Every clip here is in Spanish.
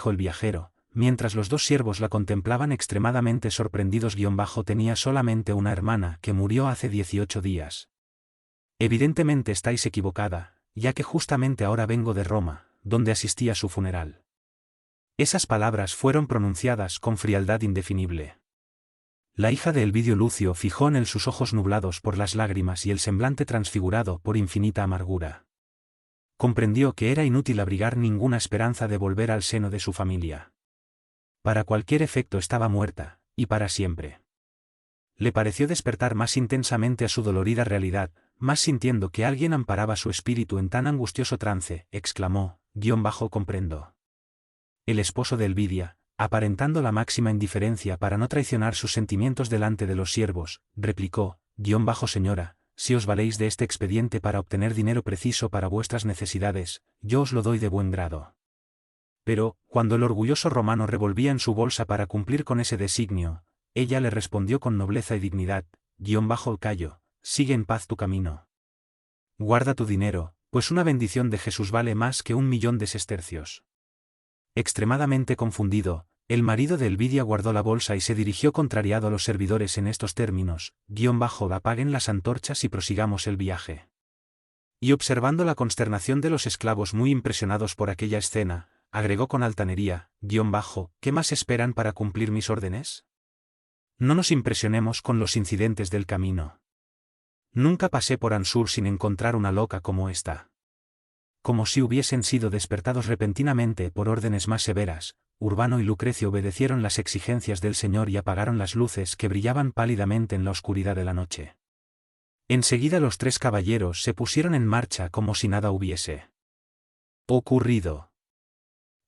dijo el viajero, mientras los dos siervos la contemplaban extremadamente sorprendidos. Tenía solamente una hermana que murió hace 18 días. Evidentemente estáis equivocada, ya que justamente ahora vengo de Roma, donde asistí a su funeral. Esas palabras fueron pronunciadas con frialdad indefinible. La hija de Elvidio Lucio fijó en él sus ojos nublados por las lágrimas y el semblante transfigurado por infinita amargura. Comprendió que era inútil abrigar ninguna esperanza de volver al seno de su familia. Para cualquier efecto estaba muerta, y para siempre. Le pareció despertar más intensamente a su dolorida realidad, más sintiendo que alguien amparaba su espíritu en tan angustioso trance, exclamó, comprendo. El esposo de Elvidia, aparentando la máxima indiferencia para no traicionar sus sentimientos delante de los siervos, replicó, señora, si os valéis de este expediente para obtener dinero preciso para vuestras necesidades, yo os lo doy de buen grado. Pero, cuando el orgulloso romano revolvía en su bolsa para cumplir con ese designio, ella le respondió con nobleza y dignidad, Cayo, sigue en paz tu camino. Guarda tu dinero, pues una bendición de Jesús vale más que 1.000.000 de sestercios. Extremadamente confundido, el marido de Elvidia guardó la bolsa y se dirigió contrariado a los servidores en estos términos, apaguen las antorchas y prosigamos el viaje. Y observando la consternación de los esclavos muy impresionados por aquella escena, agregó con altanería, ¿qué más esperan para cumplir mis órdenes? No nos impresionemos con los incidentes del camino. Nunca pasé por Ansur sin encontrar una loca como esta. Como si hubiesen sido despertados repentinamente por órdenes más severas, Urbano y Lucrecio obedecieron las exigencias del Señor y apagaron las luces que brillaban pálidamente en la oscuridad de la noche. Enseguida los tres caballeros se pusieron en marcha como si nada hubiese ocurrido.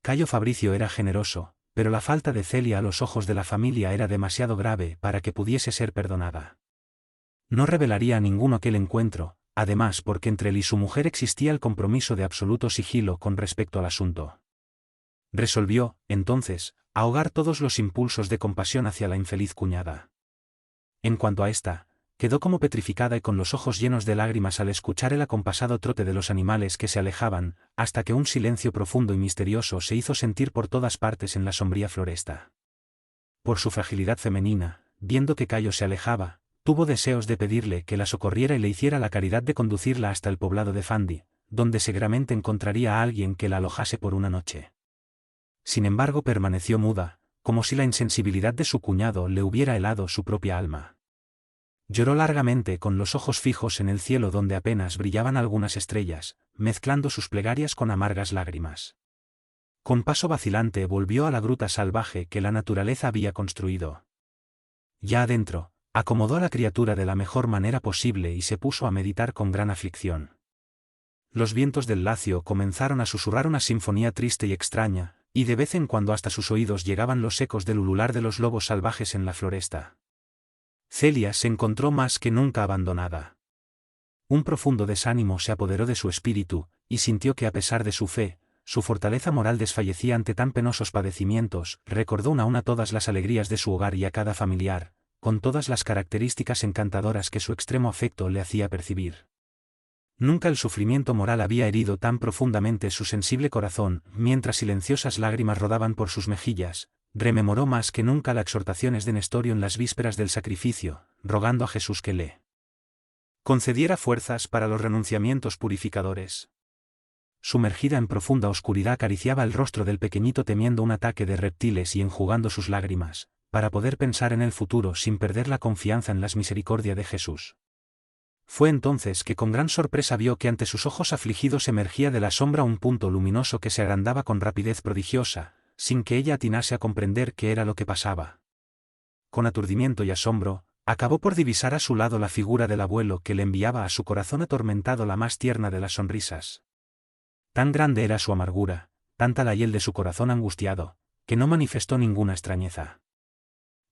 Cayo Fabricio era generoso, pero la falta de Celia a los ojos de la familia era demasiado grave para que pudiese ser perdonada. No revelaría a ninguno aquel encuentro, además porque entre él y su mujer existía el compromiso de absoluto sigilo con respecto al asunto. Resolvió, entonces, ahogar todos los impulsos de compasión hacia la infeliz cuñada. En cuanto a ésta, quedó como petrificada y con los ojos llenos de lágrimas al escuchar el acompasado trote de los animales que se alejaban, hasta que un silencio profundo y misterioso se hizo sentir por todas partes en la sombría floresta. Por su fragilidad femenina, viendo que Cayo se alejaba, tuvo deseos de pedirle que la socorriera y le hiciera la caridad de conducirla hasta el poblado de Fandi, donde seguramente encontraría a alguien que la alojase por una noche. Sin embargo permaneció muda, como si la insensibilidad de su cuñado le hubiera helado su propia alma. Lloró largamente con los ojos fijos en el cielo donde apenas brillaban algunas estrellas, mezclando sus plegarias con amargas lágrimas. Con paso vacilante volvió a la gruta salvaje que la naturaleza había construido. Ya adentro, acomodó a la criatura de la mejor manera posible y se puso a meditar con gran aflicción. Los vientos del Lacio comenzaron a susurrar una sinfonía triste y extraña, y de vez en cuando hasta sus oídos llegaban los ecos del ulular de los lobos salvajes en la floresta. Celia se encontró más que nunca abandonada. Un profundo desánimo se apoderó de su espíritu, y sintió que a pesar de su fe, su fortaleza moral desfallecía ante tan penosos padecimientos. Recordó una a una todas las alegrías de su hogar y a cada familiar, con todas las características encantadoras que su extremo afecto le hacía percibir. Nunca el sufrimiento moral había herido tan profundamente su sensible corazón. Mientras silenciosas lágrimas rodaban por sus mejillas, rememoró más que nunca las exhortaciones de Nestorio en las vísperas del sacrificio, rogando a Jesús que le concediera fuerzas para los renunciamientos purificadores. Sumergida en profunda oscuridad acariciaba el rostro del pequeñito temiendo un ataque de reptiles y enjugando sus lágrimas, para poder pensar en el futuro sin perder la confianza en las misericordias de Jesús. Fue entonces que con gran sorpresa vio que ante sus ojos afligidos emergía de la sombra un punto luminoso que se agrandaba con rapidez prodigiosa, sin que ella atinase a comprender qué era lo que pasaba. Con aturdimiento y asombro, acabó por divisar a su lado la figura del abuelo que le enviaba a su corazón atormentado la más tierna de las sonrisas. Tan grande era su amargura, tanta la hiel de su corazón angustiado, que no manifestó ninguna extrañeza.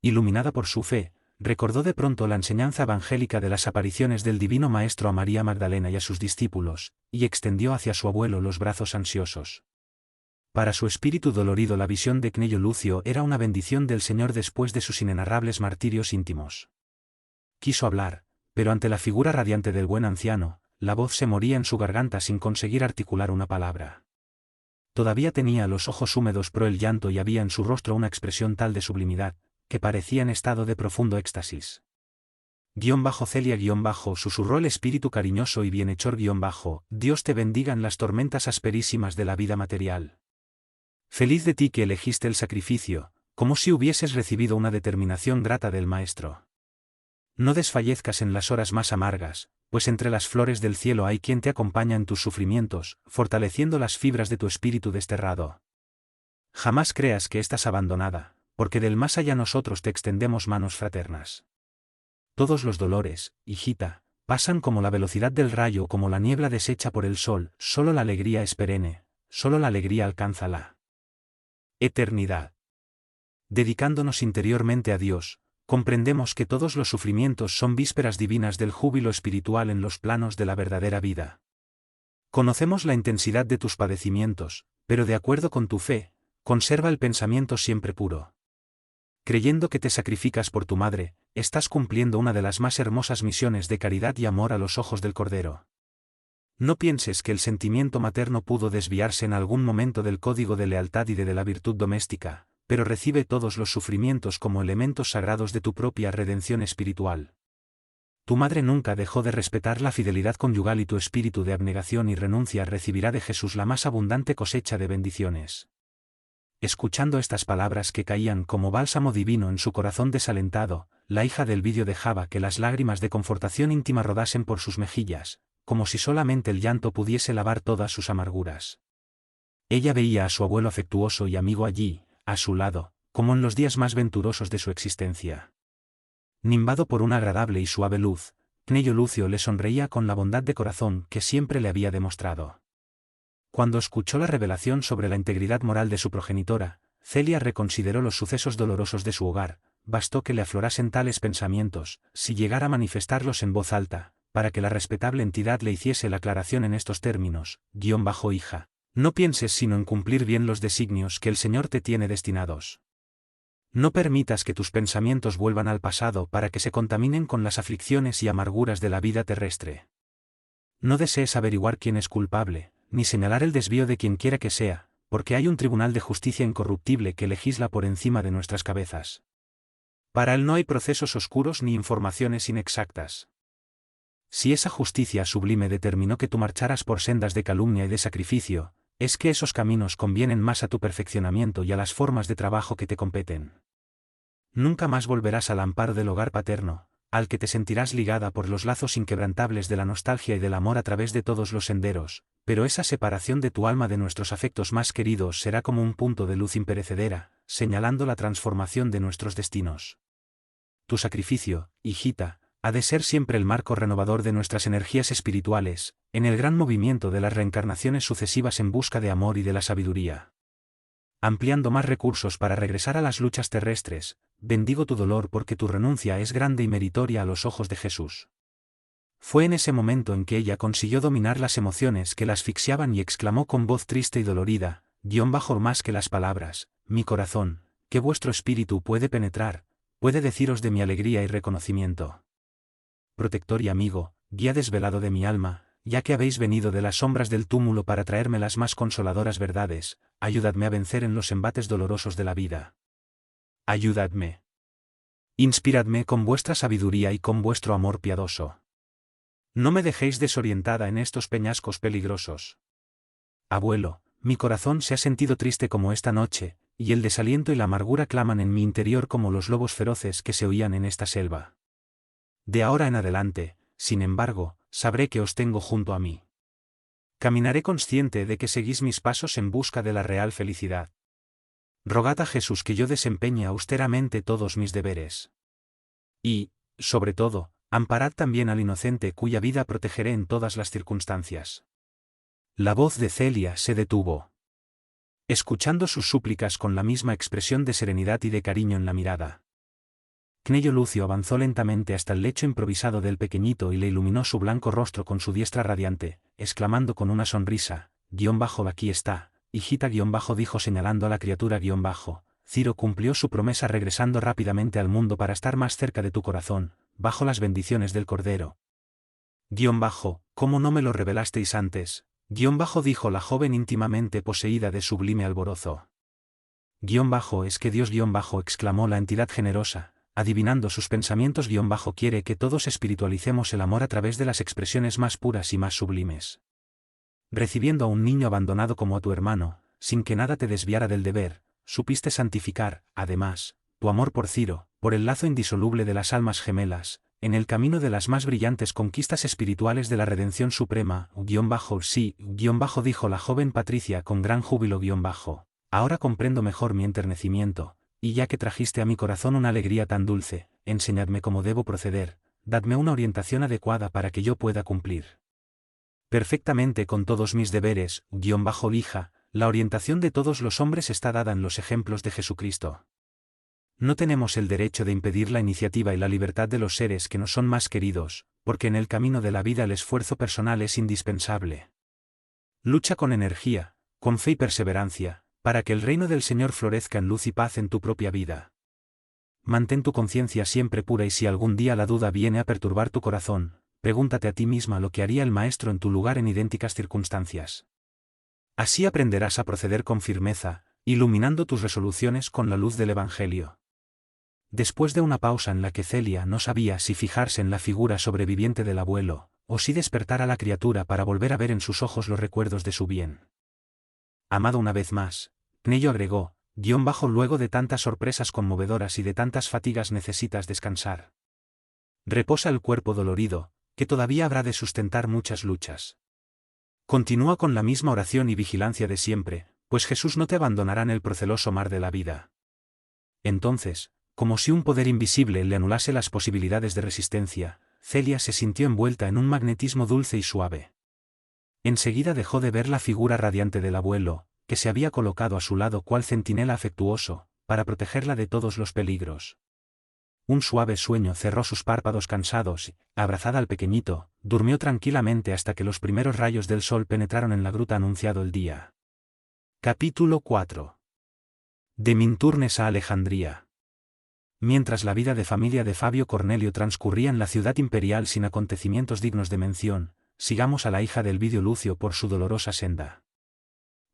Iluminada por su fe, recordó de pronto la enseñanza evangélica de las apariciones del Divino Maestro a María Magdalena y a sus discípulos, y extendió hacia su abuelo los brazos ansiosos. Para su espíritu dolorido la visión de Cnello Lucio era una bendición del Señor después de sus inenarrables martirios íntimos. Quiso hablar, pero ante la figura radiante del buen anciano, la voz se moría en su garganta sin conseguir articular una palabra. Todavía tenía los ojos húmedos por el llanto y había en su rostro una expresión tal de sublimidad, que parecía en estado de profundo éxtasis. Celia susurró el espíritu cariñoso y bienhechor Dios te bendiga en las tormentas asperísimas de la vida material. Feliz de ti que elegiste el sacrificio, como si hubieses recibido una determinación grata del Maestro. No desfallezcas en las horas más amargas, pues entre las flores del cielo hay quien te acompaña en tus sufrimientos, fortaleciendo las fibras de tu espíritu desterrado. Jamás creas que estás abandonada, porque del más allá nosotros te extendemos manos fraternas. Todos los dolores, hijita, pasan como la velocidad del rayo o como la niebla deshecha por el sol, solo la alegría es perenne, solo la alegría alcanza la eternidad. Dedicándonos interiormente a Dios, comprendemos que todos los sufrimientos son vísperas divinas del júbilo espiritual en los planos de la verdadera vida. Conocemos la intensidad de tus padecimientos, pero de acuerdo con tu fe, conserva el pensamiento siempre puro. Creyendo que te sacrificas por tu madre, estás cumpliendo una de las más hermosas misiones de caridad y amor a los ojos del Cordero. No pienses que el sentimiento materno pudo desviarse en algún momento del código de lealtad y de la virtud doméstica, pero recibe todos los sufrimientos como elementos sagrados de tu propia redención espiritual. Tu madre nunca dejó de respetar la fidelidad conyugal y tu espíritu de abnegación y renuncia recibirá de Jesús la más abundante cosecha de bendiciones. Escuchando estas palabras que caían como bálsamo divino en su corazón desalentado, la hija del vidio dejaba que las lágrimas de confortación íntima rodasen por sus mejillas, como si solamente el llanto pudiese lavar todas sus amarguras. Ella veía a su abuelo afectuoso y amigo allí, a su lado, como en los días más venturosos de su existencia. Nimbado por una agradable y suave luz, Cnello Lucio le sonreía con la bondad de corazón que siempre le había demostrado. Cuando escuchó la revelación sobre la integridad moral de su progenitora, Celia reconsideró los sucesos dolorosos de su hogar, bastó que le aflorasen tales pensamientos, si llegara a manifestarlos en voz alta, para que la respetable entidad le hiciese la aclaración en estos términos, hija, no pienses sino en cumplir bien los designios que el Señor te tiene destinados. No permitas que tus pensamientos vuelvan al pasado para que se contaminen con las aflicciones y amarguras de la vida terrestre. No desees averiguar quién es culpable, ni señalar el desvío de quien quiera que sea, porque hay un tribunal de justicia incorruptible que legisla por encima de nuestras cabezas. Para él no hay procesos oscuros ni informaciones inexactas. Si esa justicia sublime determinó que tú marcharas por sendas de calumnia y de sacrificio, es que esos caminos convienen más a tu perfeccionamiento y a las formas de trabajo que te competen. Nunca más volverás al amparo del hogar paterno, al que te sentirás ligada por los lazos inquebrantables de la nostalgia y del amor a través de todos los senderos, pero esa separación de tu alma de nuestros afectos más queridos será como un punto de luz imperecedera, señalando la transformación de nuestros destinos. Tu sacrificio, hijita, ha de ser siempre el marco renovador de nuestras energías espirituales, en el gran movimiento de las reencarnaciones sucesivas en busca de amor y de la sabiduría. Ampliando más recursos para regresar a las luchas terrestres, bendigo tu dolor porque tu renuncia es grande y meritoria a los ojos de Jesús. Fue en ese momento en que ella consiguió dominar las emociones que la asfixiaban y exclamó con voz triste y dolorida, más que las palabras, mi corazón, que vuestro espíritu puede penetrar, puede deciros de mi alegría y reconocimiento. Protector y amigo, guía desvelado de mi alma, ya que habéis venido de las sombras del túmulo para traerme las más consoladoras verdades, ayudadme a vencer en los embates dolorosos de la vida. Ayudadme. Inspiradme con vuestra sabiduría y con vuestro amor piadoso. No me dejéis desorientada en estos peñascos peligrosos. Abuelo, mi corazón se ha sentido triste como esta noche, y el desaliento y la amargura claman en mi interior como los lobos feroces que se oían en esta selva. De ahora en adelante, sin embargo, sabré que os tengo junto a mí. Caminaré consciente de que seguís mis pasos en busca de la real felicidad. Rogad a Jesús que yo desempeñe austeramente todos mis deberes. Y, sobre todo, amparad también al inocente cuya vida protegeré en todas las circunstancias. La voz de Celia se detuvo. Escuchando sus súplicas con la misma expresión de serenidad y de cariño en la mirada. Cnello Lucio avanzó lentamente hasta el lecho improvisado del pequeñito y le iluminó su blanco rostro con su diestra radiante, exclamando con una sonrisa, aquí está, hijita dijo señalando a la criatura Ciro cumplió su promesa regresando rápidamente al mundo para estar más cerca de tu corazón, bajo las bendiciones del Cordero. ¿Cómo no me lo revelasteis antes? Dijo la joven íntimamente poseída de sublime alborozo. Es que Dios exclamó la entidad generosa, adivinando sus pensamientos quiere que todos espiritualicemos el amor a través de las expresiones más puras y más sublimes. Recibiendo a un niño abandonado como a tu hermano, sin que nada te desviara del deber, supiste santificar, además, tu amor por Ciro, por el lazo indisoluble de las almas gemelas, en el camino de las más brillantes conquistas espirituales de la redención suprema, sí, dijo la joven Patricia con gran júbilo ahora comprendo mejor mi enternecimiento, y ya que trajiste a mi corazón una alegría tan dulce, enseñadme cómo debo proceder, dadme una orientación adecuada para que yo pueda cumplir perfectamente con todos mis deberes, hija, la orientación de todos los hombres está dada en los ejemplos de Jesucristo. No tenemos el derecho de impedir la iniciativa y la libertad de los seres que nos son más queridos, porque en el camino de la vida el esfuerzo personal es indispensable. Lucha con energía, con fe y perseverancia, para que el reino del Señor florezca en luz y paz en tu propia vida. Mantén tu conciencia siempre pura y si algún día la duda viene a perturbar tu corazón, pregúntate a ti misma lo que haría el Maestro en tu lugar en idénticas circunstancias. Así aprenderás a proceder con firmeza, iluminando tus resoluciones con la luz del Evangelio. Después de una pausa en la que Celia no sabía si fijarse en la figura sobreviviente del abuelo, o si despertar a la criatura para volver a ver en sus ojos los recuerdos de su bien. Amado una vez más, Pnello agregó, luego de tantas sorpresas conmovedoras y de tantas fatigas necesitas descansar. Reposa el cuerpo dolorido, que todavía habrá de sustentar muchas luchas. Continúa con la misma oración y vigilancia de siempre, pues Jesús no te abandonará en el proceloso mar de la vida. Entonces, como si un poder invisible le anulase las posibilidades de resistencia, Celia se sintió envuelta en un magnetismo dulce y suave. Enseguida dejó de ver la figura radiante del abuelo, que se había colocado a su lado cual centinela afectuoso, para protegerla de todos los peligros. Un suave sueño cerró sus párpados cansados y, abrazada al pequeñito, durmió tranquilamente hasta que los primeros rayos del sol penetraron en la gruta anunciado el día. Capítulo 4. De Minturnes a Alejandría. Mientras la vida de familia de Fabio Cornelio transcurría en la ciudad imperial sin acontecimientos dignos de mención, sigamos a la hija del Vidio Lucio por su dolorosa senda.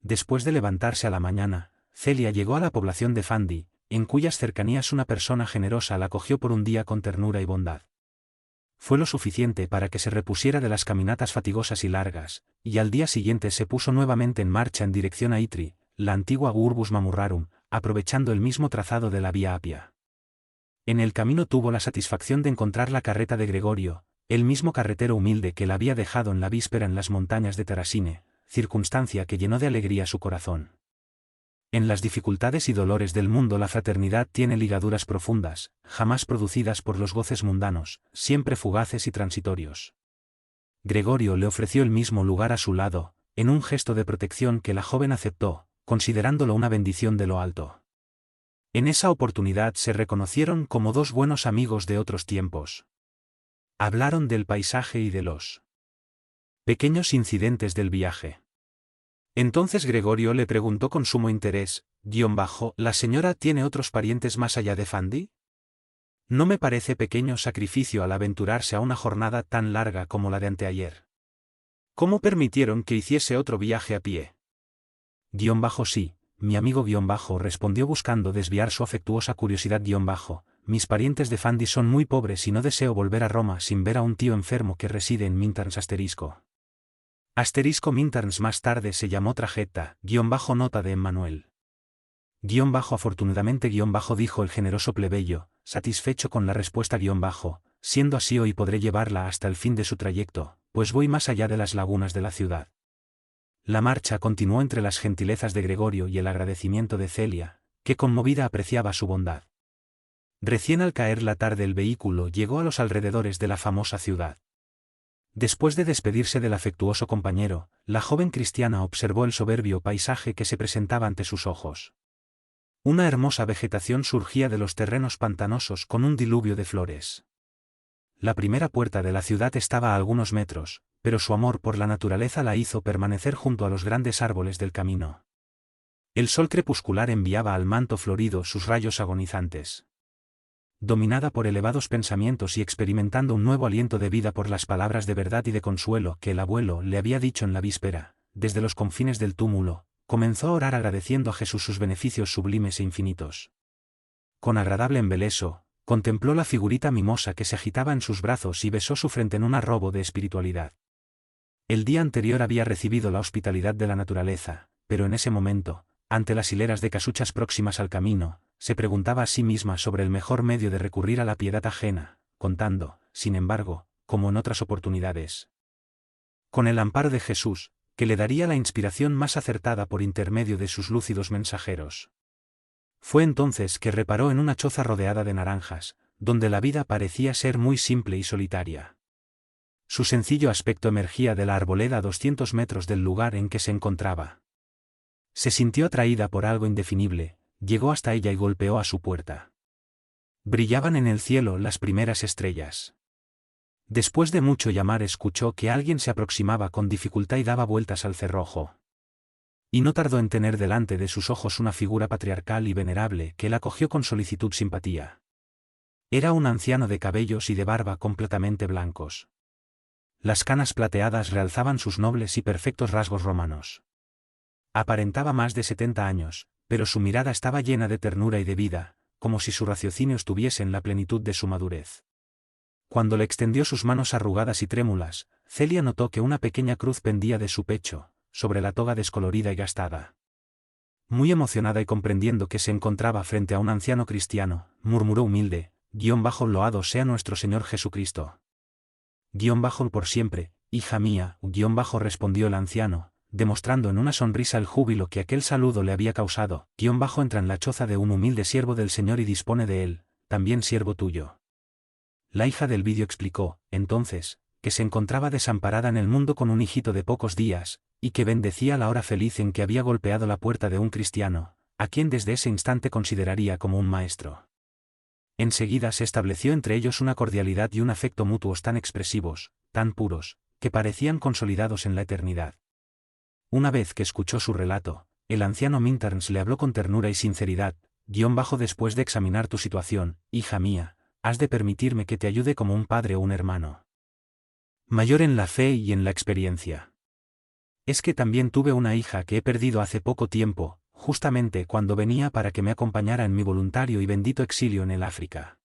Después de levantarse a la mañana, Celia llegó a la población de Fandi, en cuyas cercanías una persona generosa la acogió por un día con ternura y bondad. Fue lo suficiente para que se repusiera de las caminatas fatigosas y largas, y al día siguiente se puso nuevamente en marcha en dirección a Itri, la antigua Urbus Mamurrarum, aprovechando el mismo trazado de la Vía Apia. En el camino tuvo la satisfacción de encontrar la carreta de Gregorio, el mismo carretero humilde que la había dejado en la víspera en las montañas de Terasine, circunstancia que llenó de alegría su corazón. En las dificultades y dolores del mundo la fraternidad tiene ligaduras profundas, jamás producidas por los goces mundanos, siempre fugaces y transitorios. Gregorio le ofreció el mismo lugar a su lado, en un gesto de protección que la joven aceptó, considerándolo una bendición de lo alto. En esa oportunidad se reconocieron como dos buenos amigos de otros tiempos. Hablaron del paisaje y de los pequeños incidentes del viaje. Entonces Gregorio le preguntó con sumo interés, ¿la señora tiene otros parientes más allá de Fandi? No me parece pequeño sacrificio al aventurarse a una jornada tan larga como la de anteayer. ¿Cómo permitieron que hiciese otro viaje a pie? Sí, mi amigo respondió buscando desviar su afectuosa curiosidad mis parientes de Fandi son muy pobres y no deseo volver a Roma sin ver a un tío enfermo que reside en Minturns Minturns más tarde se llamó Tragetta, nota de Emmanuel. Afortunadamente dijo el generoso plebeyo, satisfecho con la respuesta siendo así hoy podré llevarla hasta el fin de su trayecto, pues voy más allá de las lagunas de la ciudad. La marcha continuó entre las gentilezas de Gregorio y el agradecimiento de Celia, que conmovida apreciaba su bondad. Recién al caer la tarde el vehículo llegó a los alrededores de la famosa ciudad. Después de despedirse del afectuoso compañero, la joven cristiana observó el soberbio paisaje que se presentaba ante sus ojos. Una hermosa vegetación surgía de los terrenos pantanosos con un diluvio de flores. La primera puerta de la ciudad estaba a algunos metros, pero su amor por la naturaleza la hizo permanecer junto a los grandes árboles del camino. El sol crepuscular enviaba al manto florido sus rayos agonizantes. Dominada por elevados pensamientos y experimentando un nuevo aliento de vida por las palabras de verdad y de consuelo que el abuelo le había dicho en la víspera, desde los confines del túmulo, comenzó a orar agradeciendo a Jesús sus beneficios sublimes e infinitos. Con agradable embeleso, contempló la figurita mimosa que se agitaba en sus brazos y besó su frente en un arrobo de espiritualidad. El día anterior había recibido la hospitalidad de la naturaleza, pero en ese momento, ante las hileras de casuchas próximas al camino, se preguntaba a sí misma sobre el mejor medio de recurrir a la piedad ajena, contando, sin embargo, como en otras oportunidades, con el amparo de Jesús, que le daría la inspiración más acertada por intermedio de sus lúcidos mensajeros. Fue entonces que reparó en una choza rodeada de naranjas, donde la vida parecía ser muy simple y solitaria. Su sencillo aspecto emergía de la arboleda a 200 metros del lugar en que se encontraba. Se sintió atraída por algo indefinible, llegó hasta ella y golpeó a su puerta. Brillaban en el cielo las primeras estrellas. Después de mucho llamar escuchó que alguien se aproximaba con dificultad y daba vueltas al cerrojo. Y no tardó en tener delante de sus ojos una figura patriarcal y venerable que la acogió con solicitud simpatía. Era un anciano de cabellos y de barba completamente blancos. Las canas plateadas realzaban sus nobles y perfectos rasgos romanos. Aparentaba más de 70 años, pero su mirada estaba llena de ternura y de vida, como si su raciocinio estuviese en la plenitud de su madurez. Cuando le extendió sus manos arrugadas y trémulas, Celia notó que una pequeña cruz pendía de su pecho, sobre la toga descolorida y gastada. Muy emocionada y comprendiendo que se encontraba frente a un anciano cristiano, murmuró humilde, "Loado sea nuestro Señor Jesucristo. Por siempre, hija mía", respondió el anciano, demostrando en una sonrisa el júbilo que aquel saludo le había causado. "Entra en la choza de un humilde siervo del Señor y dispone de él, también siervo tuyo". La hija del vidio explicó, entonces, que se encontraba desamparada en el mundo con un hijito de pocos días, y que bendecía la hora feliz en que había golpeado la puerta de un cristiano, a quien desde ese instante consideraría como un maestro. Enseguida se estableció entre ellos una cordialidad y un afecto mutuos tan expresivos, tan puros, que parecían consolidados en la eternidad. Una vez que escuchó su relato, el anciano Minturns le habló con ternura y sinceridad, "Después de examinar tu situación, hija mía, has de permitirme que te ayude como un padre o un hermano mayor en la fe y en la experiencia. Es que también tuve una hija que he perdido hace poco tiempo, justamente cuando venía para que me acompañara en mi voluntario y bendito exilio en el África.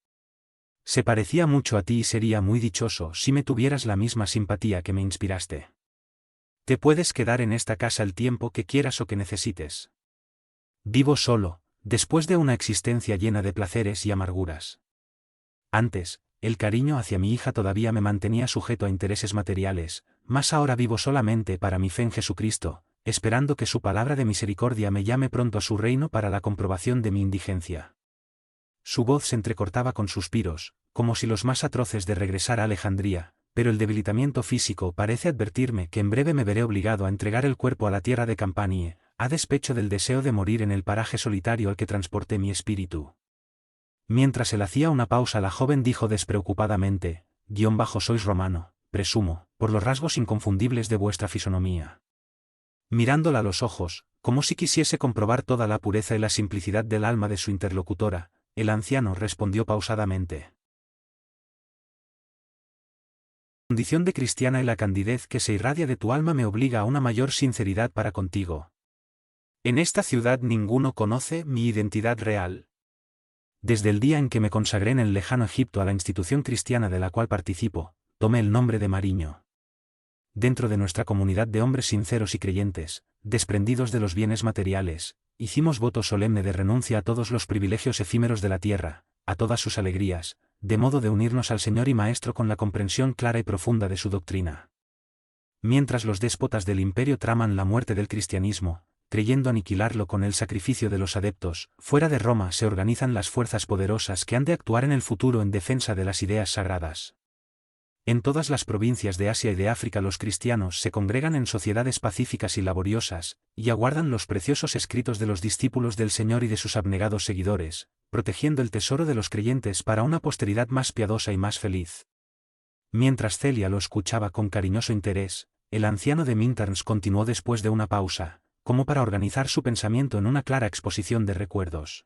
Se parecía mucho a ti y sería muy dichoso si me tuvieras la misma simpatía que me inspiraste. Te puedes quedar en esta casa el tiempo que quieras o que necesites. Vivo solo, después de una existencia llena de placeres y amarguras. Antes, el cariño hacia mi hija todavía me mantenía sujeto a intereses materiales, mas ahora vivo solamente para mi fe en Jesucristo, esperando que su palabra de misericordia me llame pronto a su reino para la comprobación de mi indigencia". Su voz se entrecortaba con suspiros, como si los más atroces de regresar a Alejandría, pero el debilitamiento físico parece advertirme que en breve me veré obligado a entregar el cuerpo a la tierra de Campanie, a despecho del deseo de morir en el paraje solitario al que transporté mi espíritu. Mientras él hacía una pausa, la joven dijo despreocupadamente, "Sois romano, presumo, por los rasgos inconfundibles de vuestra fisonomía". Mirándola a los ojos, como si quisiese comprobar toda la pureza y la simplicidad del alma de su interlocutora, el anciano respondió pausadamente: "La condición de cristiana y la candidez que se irradia de tu alma me obliga a una mayor sinceridad para contigo. En esta ciudad ninguno conoce mi identidad real. Desde el día en que me consagré en el lejano Egipto a la institución cristiana de la cual participo, tomé el nombre de Mariño. Dentro de nuestra comunidad de hombres sinceros y creyentes, desprendidos de los bienes materiales, hicimos voto solemne de renuncia a todos los privilegios efímeros de la tierra, a todas sus alegrías, de modo de unirnos al Señor y Maestro con la comprensión clara y profunda de su doctrina. Mientras los déspotas del imperio traman la muerte del cristianismo, creyendo aniquilarlo con el sacrificio de los adeptos, fuera de Roma se organizan las fuerzas poderosas que han de actuar en el futuro en defensa de las ideas sagradas. En todas las provincias de Asia y de África los cristianos se congregan en sociedades pacíficas y laboriosas, y aguardan los preciosos escritos de los discípulos del Señor y de sus abnegados seguidores, protegiendo el tesoro de los creyentes para una posteridad más piadosa y más feliz". Mientras Celia lo escuchaba con cariñoso interés, el anciano de Minturns continuó después de una pausa, como para organizar su pensamiento en una clara exposición de recuerdos.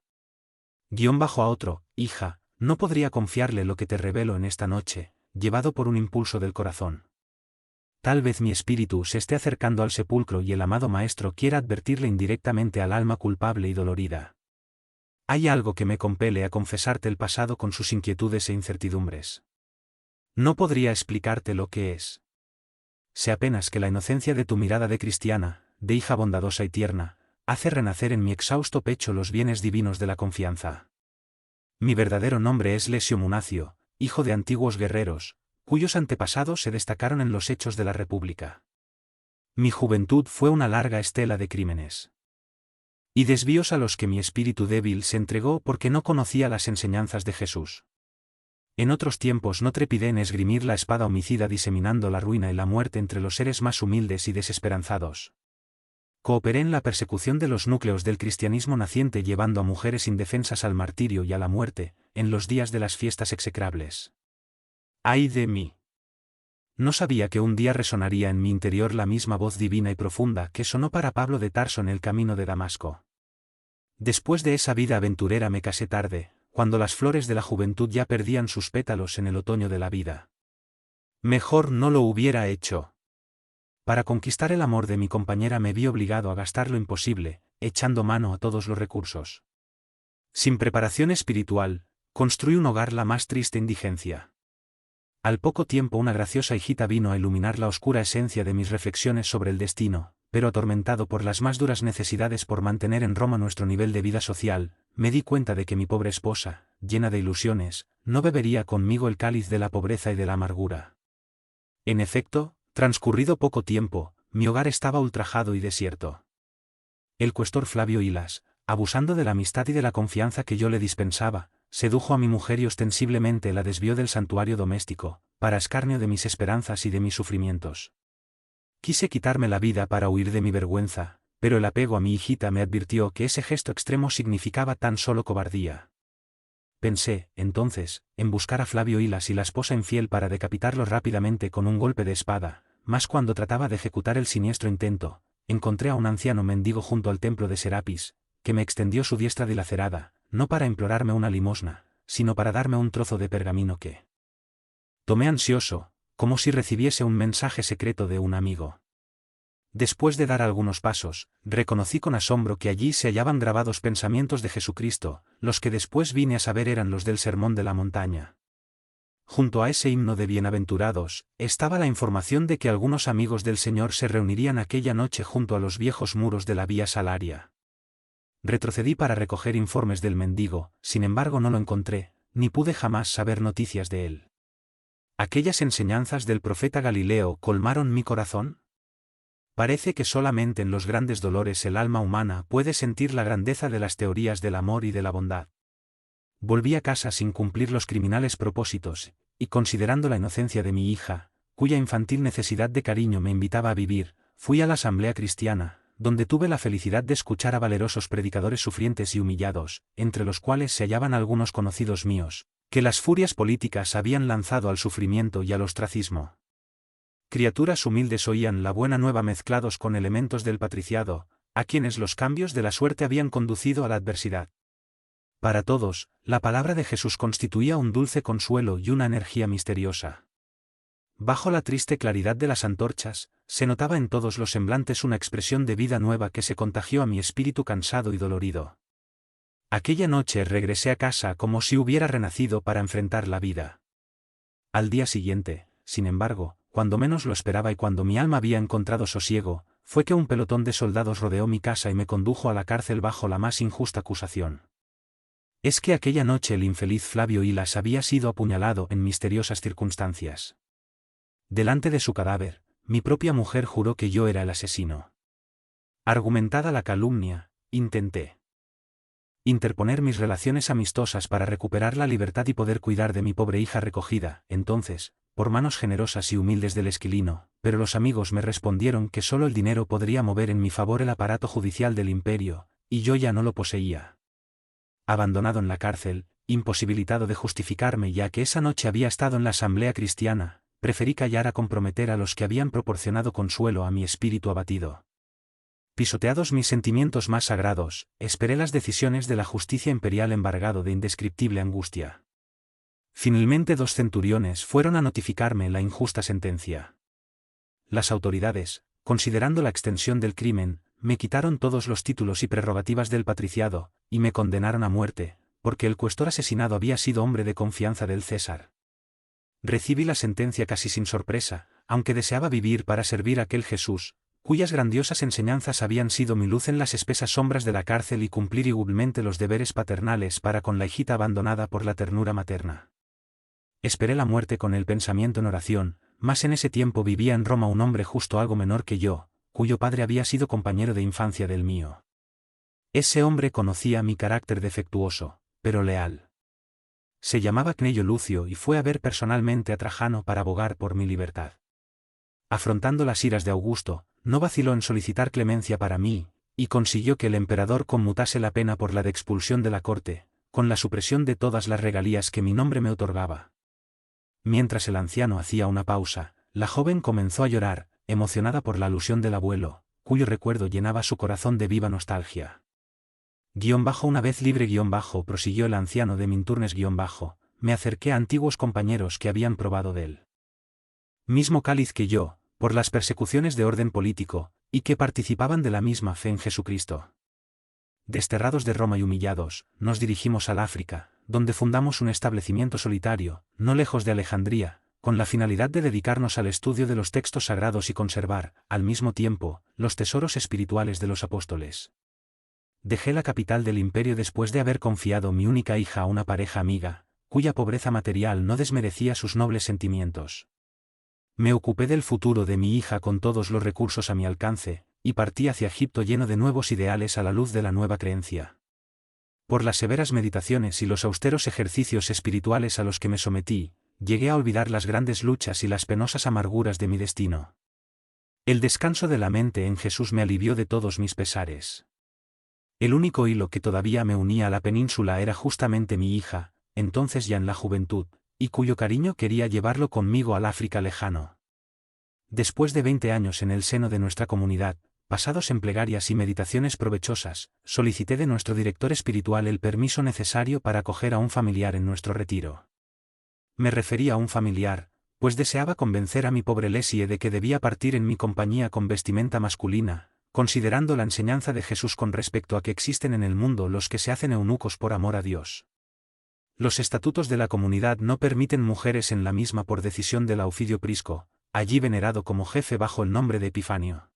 A otro, hija, no podría confiarle lo que te revelo en esta noche, llevado por un impulso del corazón. tal vez mi espíritu se esté acercando al sepulcro y el amado Maestro quiera advertirle indirectamente al alma culpable y dolorida. Hay algo que me compele a confesarte el pasado con sus inquietudes e incertidumbres. No podría explicarte lo que es. Sé apenas que la inocencia de tu mirada de cristiana, de hija bondadosa y tierna, hace renacer en mi exhausto pecho los bienes divinos de la confianza. Mi verdadero nombre es Lesio Munacio, hijo de antiguos guerreros, cuyos antepasados se destacaron en los hechos de la República. Mi juventud fue una larga estela de crímenes y desvíos a los que mi espíritu débil se entregó porque no conocía las enseñanzas de Jesús. En otros tiempos no trepidé en esgrimir la espada homicida diseminando la ruina y la muerte entre los seres más humildes y desesperanzados. Cooperé en la persecución de los núcleos del cristianismo naciente llevando a mujeres indefensas al martirio y a la muerte, en los días de las fiestas execrables. ¡Ay de mí! No sabía que un día resonaría en mi interior la misma voz divina y profunda que sonó para Pablo de Tarso en el camino de Damasco. Después de esa vida aventurera me casé tarde, cuando las flores de la juventud ya perdían sus pétalos en el otoño de la vida. Mejor no lo hubiera hecho. Para conquistar el amor de mi compañera me vi obligado a gastar lo imposible, echando mano a todos los recursos. Sin preparación espiritual, construí un hogar la más triste indigencia. Al poco tiempo una graciosa hijita vino a iluminar la oscura esencia de mis reflexiones sobre el destino, pero atormentado por las más duras necesidades por mantener en Roma nuestro nivel de vida social, me di cuenta de que mi pobre esposa, llena de ilusiones, no bebería conmigo el cáliz de la pobreza y de la amargura. En efecto, transcurrido poco tiempo, mi hogar estaba ultrajado y desierto. El cuestor Flavio Hilas, abusando de la amistad y de la confianza que yo le dispensaba, sedujo a mi mujer y ostensiblemente la desvió del santuario doméstico, para escarnio de mis esperanzas y de mis sufrimientos. Quise quitarme la vida para huir de mi vergüenza, pero el apego a mi hijita me advirtió que ese gesto extremo significaba tan solo cobardía. Pensé, entonces, en buscar a Flavio Hilas y la esposa infiel para decapitarlos rápidamente con un golpe de espada, mas cuando trataba de ejecutar el siniestro intento, encontré a un anciano mendigo junto al templo de Serapis, que me extendió su diestra dilacerada, no para implorarme una limosna, sino para darme un trozo de pergamino que tomé ansioso, como si recibiese un mensaje secreto de un amigo. Después de dar algunos pasos, reconocí con asombro que allí se hallaban grabados pensamientos de Jesucristo, los que después vine a saber eran los del Sermón de la Montaña. Junto a ese himno de bienaventurados, estaba la información de que algunos amigos del Señor se reunirían aquella noche junto a los viejos muros de la Vía Salaria. Retrocedí para recoger informes del mendigo, sin embargo no lo encontré, ni pude jamás saber noticias de él. ¿Aquellas enseñanzas del profeta Galileo colmaron mi corazón? Parece que solamente en los grandes dolores el alma humana puede sentir la grandeza de las teorías del amor y de la bondad. Volví a casa sin cumplir los criminales propósitos, y considerando la inocencia de mi hija, cuya infantil necesidad de cariño me invitaba a vivir, fui a la asamblea cristiana, donde tuve la felicidad de escuchar a valerosos predicadores sufrientes y humillados, entre los cuales se hallaban algunos conocidos míos, que las furias políticas habían lanzado al sufrimiento y al ostracismo. Criaturas humildes oían la buena nueva mezclados con elementos del patriciado, a quienes los cambios de la suerte habían conducido a la adversidad. Para todos, la palabra de Jesús constituía un dulce consuelo y una energía misteriosa. Bajo la triste claridad de las antorchas, se notaba en todos los semblantes una expresión de vida nueva que se contagió a mi espíritu cansado y dolorido. Aquella noche regresé a casa como si hubiera renacido para enfrentar la vida. Al día siguiente, sin embargo, cuando menos lo esperaba y cuando mi alma había encontrado sosiego, fue que un pelotón de soldados rodeó mi casa y me condujo a la cárcel bajo la más injusta acusación. Es que aquella noche el infeliz Flavio Hilas había sido apuñalado en misteriosas circunstancias. Delante de su cadáver, mi propia mujer juró que yo era el asesino. Argumentada la calumnia, intenté interponer mis relaciones amistosas para recuperar la libertad y poder cuidar de mi pobre hija recogida, entonces, por manos generosas y humildes del esquilino, pero los amigos me respondieron que solo el dinero podría mover en mi favor el aparato judicial del imperio, y yo ya no lo poseía. Abandonado en la cárcel, imposibilitado de justificarme ya que esa noche había estado en la asamblea cristiana, preferí callar a comprometer a los que habían proporcionado consuelo a mi espíritu abatido. Pisoteados mis sentimientos más sagrados, esperé las decisiones de la justicia imperial embargado de indescriptible angustia. Finalmente 2 centuriones fueron a notificarme la injusta sentencia. las autoridades, considerando la extensión del crimen, me quitaron todos los títulos y prerrogativas del patriciado, y me condenaron a muerte, porque el cuestor asesinado había sido hombre de confianza del César. Recibí la sentencia casi sin sorpresa, aunque deseaba vivir para servir a aquel Jesús, cuyas grandiosas enseñanzas habían sido mi luz en las espesas sombras de la cárcel y cumplir igualmente los deberes paternales para con la hijita abandonada por la ternura materna. Esperé la muerte con el pensamiento en oración, mas en ese tiempo vivía en Roma un hombre justo algo menor que yo, cuyo padre había sido compañero de infancia del mío. Ese hombre conocía mi carácter defectuoso, pero leal. Se llamaba Cneio Lucio y fue a ver personalmente a Trajano para abogar por mi libertad. Afrontando las iras de Augusto, no vaciló en solicitar clemencia para mí, y consiguió que el emperador conmutase la pena por la de expulsión de la corte, con la supresión de todas las regalías que mi nombre me otorgaba. Mientras el anciano hacía una pausa, la joven comenzó a llorar, emocionada por la alusión del abuelo, cuyo recuerdo llenaba su corazón de viva nostalgia. Una vez libre prosiguió el anciano de Minturnes me acerqué a antiguos compañeros que habían probado del mismo cáliz que yo, por las persecuciones de orden político, y que participaban de la misma fe en Jesucristo. Desterrados de Roma y humillados, nos dirigimos al África, donde fundamos un establecimiento solitario, no lejos de Alejandría, con la finalidad de dedicarnos al estudio de los textos sagrados y conservar, al mismo tiempo, los tesoros espirituales de los apóstoles. Dejé la capital del imperio después de haber confiado mi única hija a una pareja amiga, cuya pobreza material no desmerecía sus nobles sentimientos. Me ocupé del futuro de mi hija con todos los recursos a mi alcance, y partí hacia Egipto lleno de nuevos ideales a la luz de la nueva creencia. Por las severas meditaciones y los austeros ejercicios espirituales a los que me sometí, llegué a olvidar las grandes luchas y las penosas amarguras de mi destino. El descanso de la mente en Jesús me alivió de todos mis pesares. El único hilo que todavía me unía a la península era justamente mi hija, entonces ya en la juventud, y cuyo cariño quería llevarlo conmigo al África lejano. Después de 20 años en el seno de nuestra comunidad, pasados en plegarias y meditaciones provechosas, solicité de nuestro director espiritual el permiso necesario para acoger a un familiar en nuestro retiro. Me refería a un familiar, pues deseaba convencer a mi pobre Lesie de que debía partir en mi compañía con vestimenta masculina, considerando la enseñanza de Jesús con respecto a que existen en el mundo los que se hacen eunucos por amor a Dios. Los estatutos de la comunidad no permiten mujeres en la misma por decisión del Aufidio Prisco, allí venerado como jefe bajo el nombre de Epifanio.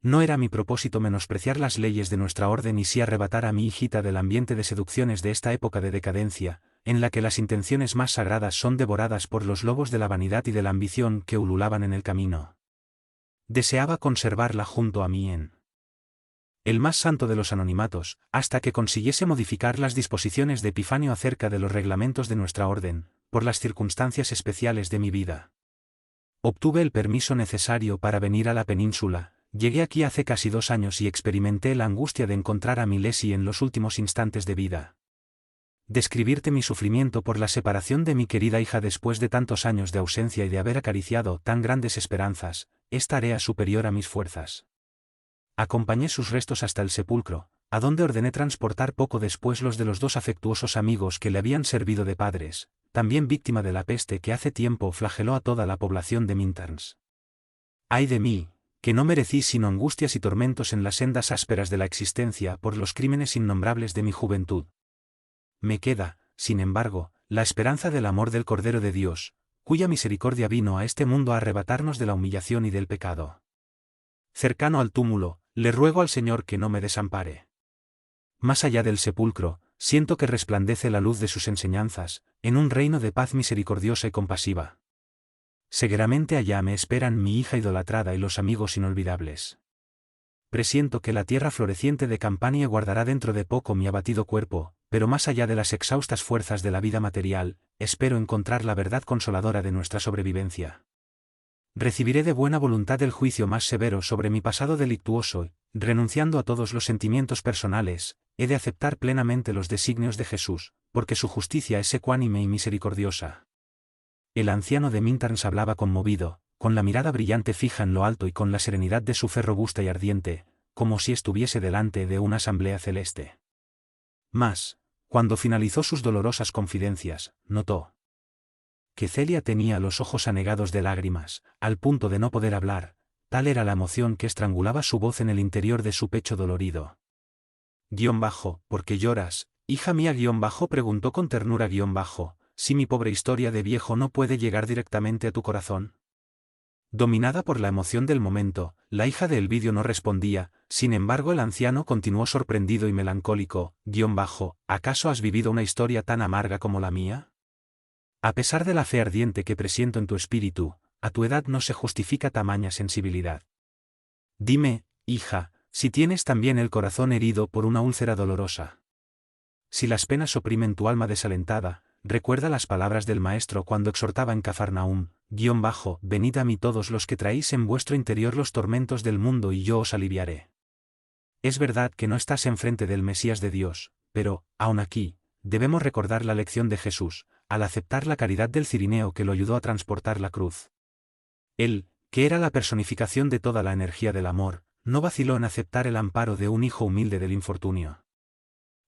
No era mi propósito menospreciar las leyes de nuestra orden y sí arrebatar a mi hijita del ambiente de seducciones de esta época de decadencia, en la que las intenciones más sagradas son devoradas por los lobos de la vanidad y de la ambición que ululaban en el camino. Deseaba conservarla junto a mí en el más santo de los anonimatos, hasta que consiguiese modificar las disposiciones de Epifanio acerca de los reglamentos de nuestra orden, por las circunstancias especiales de mi vida. Obtuve el permiso necesario para venir a la península, llegué aquí hace casi 2 años y experimenté la angustia de encontrar a mi Lesie en los últimos instantes de vida. Describirte mi sufrimiento por la separación de mi querida hija después de tantos años de ausencia y de haber acariciado tan grandes esperanzas, es tarea superior a mis fuerzas. Acompañé sus restos hasta el sepulcro, a donde ordené transportar poco después los de los 2 afectuosos amigos que le habían servido de padres, también víctima de la peste que hace tiempo flageló a toda la población de Minturnes. ¡Ay de mí, que no merecí sino angustias y tormentos en las sendas ásperas de la existencia por los crímenes innombrables de mi juventud! Me queda, sin embargo, la esperanza del amor del Cordero de Dios, cuya misericordia vino a este mundo a arrebatarnos de la humillación y del pecado. Cercano al túmulo, le ruego al Señor que no me desampare. Más allá del sepulcro, siento que resplandece la luz de sus enseñanzas, en un reino de paz misericordiosa y compasiva. Seguramente allá me esperan mi hija idolatrada y los amigos inolvidables. Presiento que la tierra floreciente de Campania guardará dentro de poco mi abatido cuerpo, pero más allá de las exhaustas fuerzas de la vida material, espero encontrar la verdad consoladora de nuestra sobrevivencia. Recibiré de buena voluntad el juicio más severo sobre mi pasado delictuoso, renunciando a todos los sentimientos personales, he de aceptar plenamente los designios de Jesús, porque su justicia es ecuánime y misericordiosa. El anciano de Minturnes hablaba conmovido, con la mirada brillante fija en lo alto y con la serenidad de su fe robusta y ardiente, como si estuviese delante de una asamblea celeste. Mas, cuando finalizó sus dolorosas confidencias, notó que Celia tenía los ojos anegados de lágrimas, al punto de no poder hablar, tal era la emoción que estrangulaba su voz en el interior de su pecho dolorido. ¿Por qué lloras, hija mía? Preguntó con ternura si mi pobre historia de viejo no puede llegar directamente a tu corazón. Dominada por la emoción del momento, la hija de Elvidio no respondía, sin embargo el anciano continuó sorprendido y melancólico, ¿acaso has vivido una historia tan amarga como la mía? A pesar de la fe ardiente que presiento en tu espíritu, a tu edad no se justifica tamaña sensibilidad. Dime, hija, si tienes también el corazón herido por una úlcera dolorosa. Si las penas oprimen tu alma desalentada, recuerda las palabras del Maestro cuando exhortaba en Cafarnaúm, venid a mí todos los que traéis en vuestro interior los tormentos del mundo y yo os aliviaré. Es verdad que no estás enfrente del Mesías de Dios, pero, aun aquí, debemos recordar la lección de Jesús, al aceptar la caridad del cirineo que lo ayudó a transportar la cruz. Él, que era la personificación de toda la energía del amor, no vaciló en aceptar el amparo de un hijo humilde del infortunio.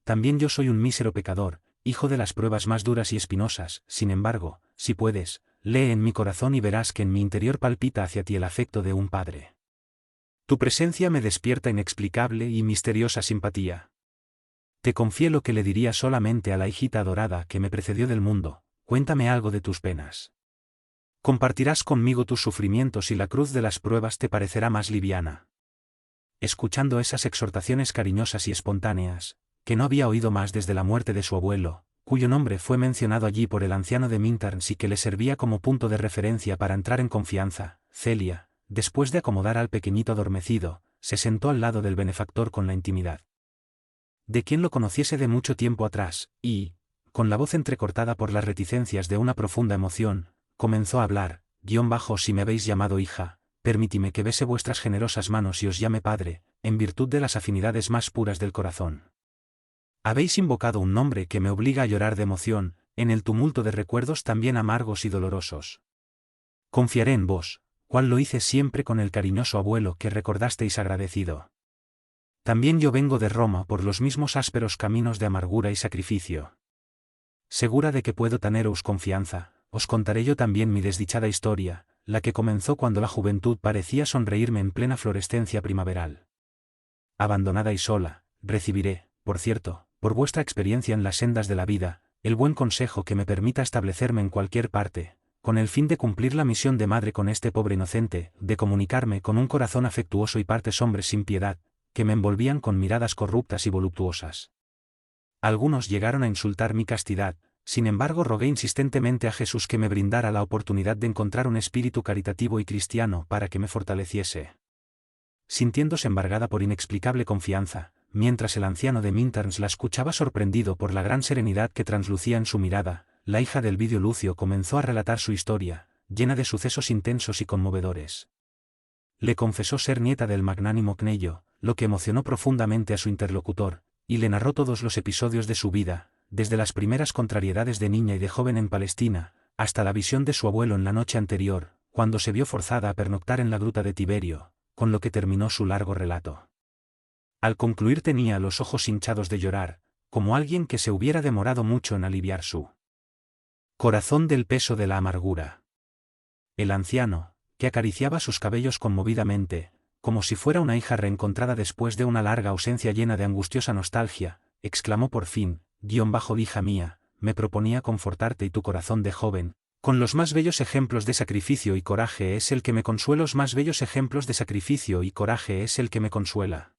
También yo soy un mísero pecador, hijo de las pruebas más duras y espinosas, sin embargo, si puedes, lee en mi corazón y verás que en mi interior palpita hacia ti el afecto de un padre. Tu presencia me despierta inexplicable y misteriosa simpatía. Te confié lo que le diría solamente a la hijita adorada que me precedió del mundo, cuéntame algo de tus penas. Compartirás conmigo tus sufrimientos y la cruz de las pruebas te parecerá más liviana. Escuchando esas exhortaciones cariñosas y espontáneas, que no había oído más desde la muerte de su abuelo, cuyo nombre fue mencionado allí por el anciano de Minturns y que le servía como punto de referencia para entrar en confianza, Celia, después de acomodar al pequeñito adormecido, se sentó al lado del benefactor con la intimidad de quien lo conociese de mucho tiempo atrás, y, con la voz entrecortada por las reticencias de una profunda emoción, comenzó a hablar, si me habéis llamado hija, permitidme que bese vuestras generosas manos y os llame padre, en virtud de las afinidades más puras del corazón. Habéis invocado un nombre que me obliga a llorar de emoción, en el tumulto de recuerdos también amargos y dolorosos. Confiaré en vos, cual lo hice siempre con el cariñoso abuelo que recordasteis agradecido. También yo vengo de Roma por los mismos ásperos caminos de amargura y sacrificio. Segura de que puedo teneros confianza, os contaré yo también mi desdichada historia, la que comenzó cuando la juventud parecía sonreírme en plena florescencia primaveral. Abandonada y sola, recibiré, por cierto, por vuestra experiencia en las sendas de la vida, el buen consejo que me permita establecerme en cualquier parte, con el fin de cumplir la misión de madre con este pobre inocente, de comunicarme con un corazón afectuoso y partes hombres sin piedad, que me envolvían con miradas corruptas y voluptuosas. Algunos llegaron a insultar mi castidad, sin embargo rogué insistentemente a Jesús que me brindara la oportunidad de encontrar un espíritu caritativo y cristiano para que me fortaleciese. Sintiéndose embargada por inexplicable confianza, mientras el anciano de Minturns la escuchaba sorprendido por la gran serenidad que translucía en su mirada, la hija del Elvidio Lucio comenzó a relatar su historia, llena de sucesos intensos y conmovedores. Le confesó ser nieta del magnánimo Cnello, lo que emocionó profundamente a su interlocutor, y le narró todos los episodios de su vida, desde las primeras contrariedades de niña y de joven en Palestina, hasta la visión de su abuelo en la noche anterior, cuando se vio forzada a pernoctar en la gruta de Tiberio, con lo que terminó su largo relato. Al concluir tenía los ojos hinchados de llorar, como alguien que se hubiera demorado mucho en aliviar su corazón del peso de la amargura. El anciano, que acariciaba sus cabellos conmovidamente, como si fuera una hija reencontrada después de una larga ausencia llena de angustiosa nostalgia, exclamó por fin, hija mía, me proponía confortarte y tu corazón de joven, con los más bellos ejemplos de sacrificio y coraje es el que me consuela, los más bellos ejemplos de sacrificio y coraje es el que me consuela.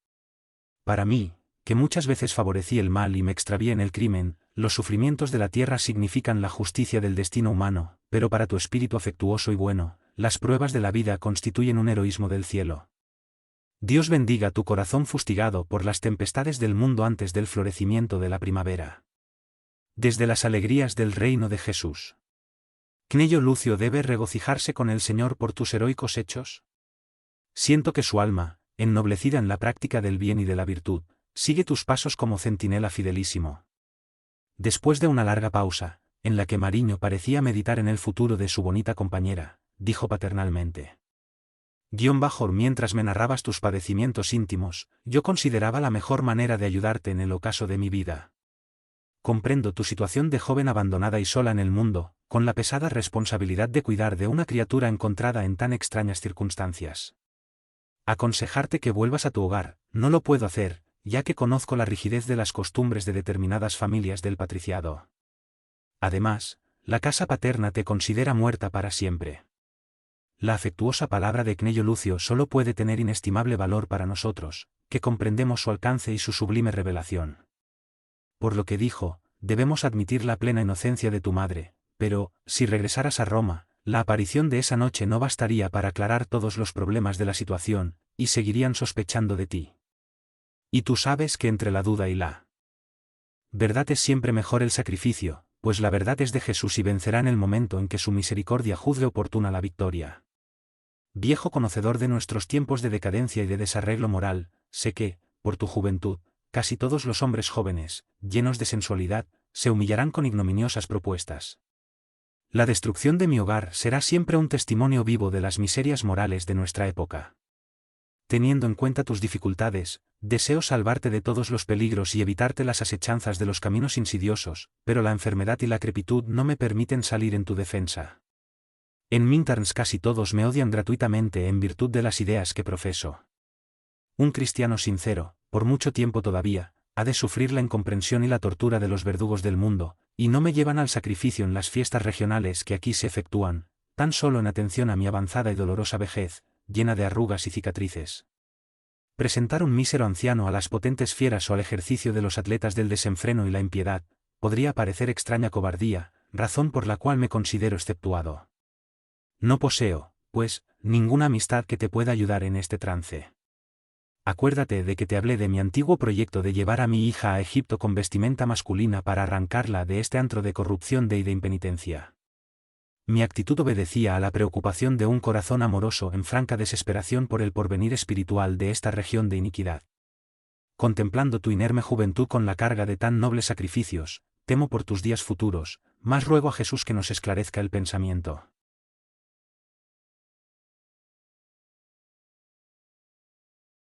Para mí, que muchas veces favorecí el mal y me extravié en el crimen, los sufrimientos de la tierra significan la justicia del destino humano, pero para tu espíritu afectuoso y bueno, las pruebas de la vida constituyen un heroísmo del cielo. Dios bendiga tu corazón fustigado por las tempestades del mundo antes del florecimiento de la primavera. Desde las alegrías del reino de Jesús. ¿Cnello Lucio debe regocijarse con el Señor por tus heroicos hechos? Siento que su alma, ennoblecida en la práctica del bien y de la virtud, sigue tus pasos como centinela fidelísimo. Después de una larga pausa, en la que Mariño parecía meditar en el futuro de su bonita compañera, dijo paternalmente. Mientras me narrabas tus padecimientos íntimos, yo consideraba la mejor manera de ayudarte en el ocaso de mi vida. Comprendo tu situación de joven abandonada y sola en el mundo, con la pesada responsabilidad de cuidar de una criatura encontrada en tan extrañas circunstancias. Aconsejarte que vuelvas a tu hogar, no lo puedo hacer, ya que conozco la rigidez de las costumbres de determinadas familias del patriciado. Además, la casa paterna te considera muerta para siempre. La afectuosa palabra de Cnello Lucio solo puede tener inestimable valor para nosotros, que comprendemos su alcance y su sublime revelación. Por lo que dijo, debemos admitir la plena inocencia de tu madre, pero, si regresaras a Roma, la aparición de esa noche no bastaría para aclarar todos los problemas de la situación, y seguirían sospechando de ti. Y tú sabes que entre la duda y la verdad es siempre mejor el sacrificio, pues la verdad es de Jesús y vencerá en el momento en que su misericordia juzgue oportuna la victoria. Viejo conocedor de nuestros tiempos de decadencia y de desarreglo moral, sé que, por tu juventud, casi todos los hombres jóvenes, llenos de sensualidad, se humillarán con ignominiosas propuestas. La destrucción de mi hogar será siempre un testimonio vivo de las miserias morales de nuestra época. Teniendo en cuenta tus dificultades, deseo salvarte de todos los peligros y evitarte las asechanzas de los caminos insidiosos, pero la enfermedad y la crepitud no me permiten salir en tu defensa. En Minterns casi todos me odian gratuitamente en virtud de las ideas que profeso. Un cristiano sincero, por mucho tiempo todavía, ha de sufrir la incomprensión y la tortura de los verdugos del mundo, y no me llevan al sacrificio en las fiestas regionales que aquí se efectúan, tan solo en atención a mi avanzada y dolorosa vejez, llena de arrugas y cicatrices. Presentar un mísero anciano a las potentes fieras o al ejercicio de los atletas del desenfreno y la impiedad, podría parecer extraña cobardía, razón por la cual me considero exceptuado. No poseo, pues, ninguna amistad que te pueda ayudar en este trance. Acuérdate de que te hablé de mi antiguo proyecto de llevar a mi hija a Egipto con vestimenta masculina para arrancarla de este antro de corrupción y de impenitencia. Mi actitud obedecía a la preocupación de un corazón amoroso en franca desesperación por el porvenir espiritual de esta región de iniquidad. Contemplando tu inerme juventud con la carga de tan nobles sacrificios, temo por tus días futuros, más ruego a Jesús que nos esclarezca el pensamiento.